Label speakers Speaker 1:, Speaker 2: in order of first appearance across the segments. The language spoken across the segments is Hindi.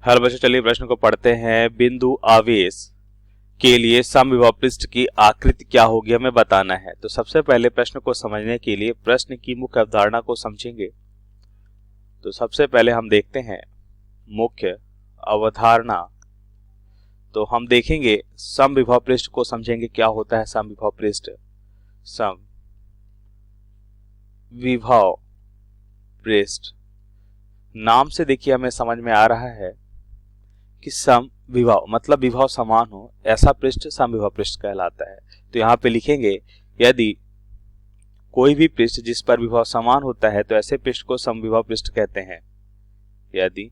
Speaker 1: हर बच्चों चलिए प्रश्न को पढ़ते हैं। बिंदु आवेश के लिए समविभव पृष्ठ की आकृति क्या होगी हमें बताना है। तो सबसे पहले प्रश्न को समझने के लिए प्रश्न की मुख्य अवधारणा को समझेंगे। तो सबसे पहले हम देखते हैं मुख्य अवधारणा। तो हम देखेंगे समविभव पृष्ठ को समझेंगे क्या होता है समविभव पृष्ठ। समविभव पृष्ठ नाम से देखिए हमें समझ में आ रहा है कि सम विभव मतलब विभव समान हो, ऐसा पृष्ठ समविभव पृष्ठ कहलाता है। तो यहाँ पे लिखेंगे यदि कोई भी पृष्ठ जिस पर विभव समान होता है तो ऐसे पृष्ठ को समविभव पृष्ठ कहते हैं। यदि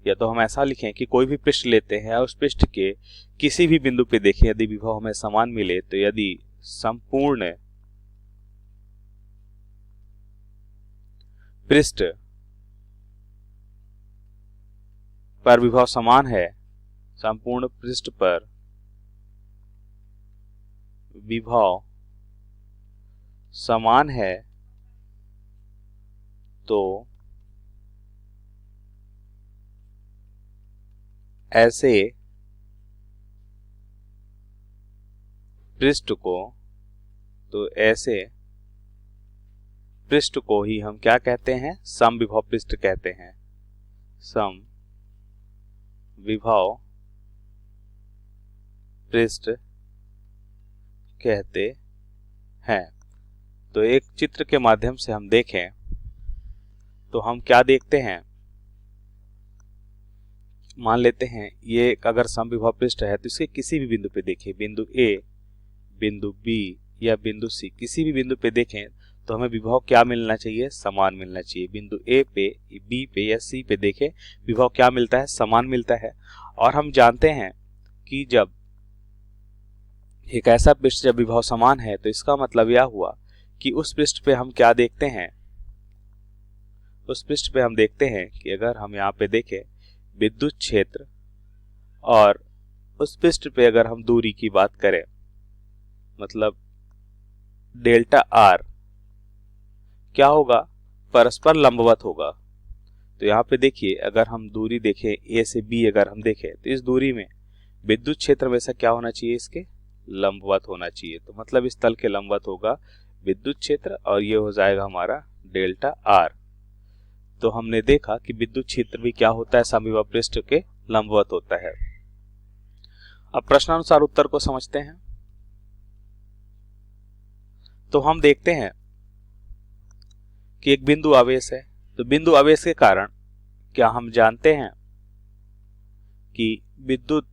Speaker 1: या तो हम ऐसा लिखें कि कोई भी पृष्ठ लेते हैं और उस पृष्ठ के किसी भी बिंदु पे देखें, यदि विभव हमें समान मिले तो यदि संपूर्ण पृष्ठ पर विभव समान है, संपूर्ण पृष्ठ पर विभव समान है, तो ऐसे पृष्ठ को ही हम क्या कहते हैं, समविभव पृष्ठ कहते हैं। समविभव पृष्ठ कहते हैं। तो एक चित्र के माध्यम से हम देखें तो हम क्या देखते हैं, मान लेते हैं ये अगर समविभव पृष्ठ है तो इसके किसी भी बिंदु पे देखें, बिंदु ए, बिंदु बी या बिंदु सी, किसी भी बिंदु पे देखें तो हमें विभव क्या मिलना चाहिए, समान मिलना चाहिए। बिंदु ए पे, बी पे या सी पे देखें विभव क्या मिलता है, समान मिलता है। और हम जानते हैं कि जब एक ऐसा पृष्ठ जब विभव समान है तो इसका मतलब यह हुआ कि उस पृष्ठ पे हम क्या देखते हैं, उस पृष्ठ पे हम देखते हैं कि अगर हम यहाँ पे देखें विद्युत क्षेत्र और उस पृष्ठ पे अगर हम दूरी की बात करें मतलब डेल्टा आर क्या होगा, परस्पर लंबवत होगा। तो यहाँ पे देखिए अगर हम दूरी देखें ए से बी अगर हम देखें तो इस दूरी में विद्युत क्षेत्र वैसा क्या होना चाहिए, इसके लंबवत होना चाहिए। तो मतलब इस तल के लंबवत होगा विद्युत क्षेत्र और ये हो जाएगा हमारा डेल्टा आर। तो हमने देखा कि विद्युत क्षेत्र भी क्या होता है, समविभव पृष्ठ के लंबवत होता है। अब प्रश्नानुसार उत्तर को समझते हैं। तो हम देखते हैं कि एक बिंदु आवेश है, तो बिंदु आवेश के कारण क्या हम जानते हैं कि विद्युत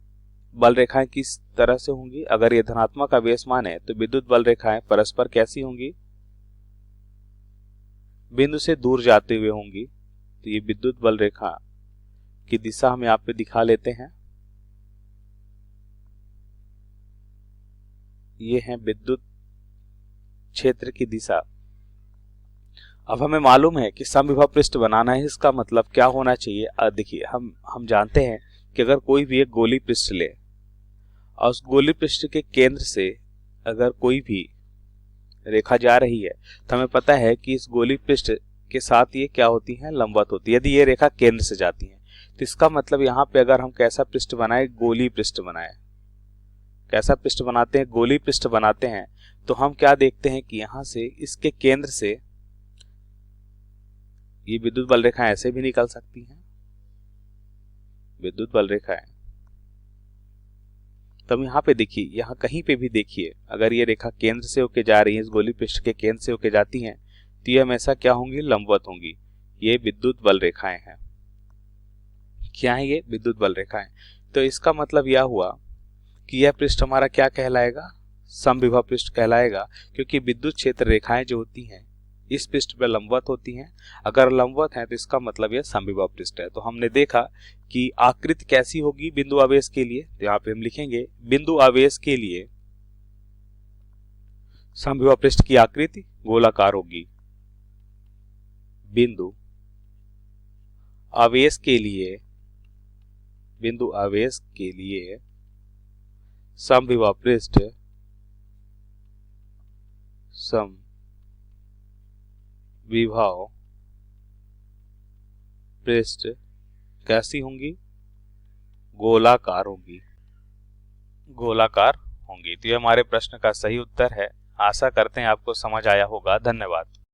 Speaker 1: बल रेखाएं किस तरह से होंगी। अगर ये धनात्मक आवेश माने तो विद्युत बल रेखाएं परस्पर कैसी होंगी, बिंदु से दूर जाते हुए होंगी। तो ये विद्युत बल रेखा की दिशा हम यहाँ पे दिखा लेते हैं, ये है विद्युत क्षेत्र की दिशा। अब हमें मालूम है कि समविभव पृष्ठ बनाना है, इसका मतलब क्या होना चाहिए। देखिए हम जानते हैं कि अगर कोई भी एक गोली पृष्ठ ले और उस गोली पृष्ठ के केंद्र से अगर कोई भी रेखा जा रही है तो हमें पता है कि इस गोली पृष्ठ के साथ ये क्या होती है, लंबवत होती है। यदि ये रेखा केंद्र से जाती है तो इसका मतलब यहाँ पे अगर हम कैसा पृष्ठ बनाए, गोली पृष्ठ बनाए, कैसा पृष्ठ बनाते हैं, गोली पृष्ठ बनाते हैं। तो हम क्या देखते हैं कि यहां से इसके केंद्र से ये विद्युत बल रेखाएं ऐसे भी निकल सकती हैं, विद्युत बल रेखाएं। तो हम यहाँ पे देखिए, यहाँ कहीं पे भी देखिए अगर ये रेखा केंद्र से होके जा रही है, इस गोली पृष्ठ के केंद्र से होके जाती हैं तो ये हमेशा क्या होंगी, लंबवत होंगी। ये विद्युत बल रेखाएं हैं। क्या है ये, विद्युत बल रेखाएं। तो इसका मतलब यह हुआ कि यह पृष्ठ हमारा क्या कहलाएगा, समविभव पृष्ठ कहलाएगा, क्योंकि विद्युत क्षेत्र रेखाएं जो होती हैं इस पृष्ठ पर लंबवत होती हैं। अगर लंबवत है तो इसका मतलब यह समविभव पृष्ठ है। तो हमने देखा कि आकृति कैसी होगी बिंदु आवेश के लिए। तो यहाँ पे हम लिखेंगे बिंदु आवेश के लिए समविभव पृष्ठ की आकृति गोलाकार होगी। बिंदु आवेश के लिए समविभव पृष्ठ समविभव पृष्ठ कैसी होंगी? गोलाकार होंगी, गोलाकार होंगी। तो ये हमारे प्रश्न का सही उत्तर है। आशा करते हैं आपको समझ आया होगा। धन्यवाद।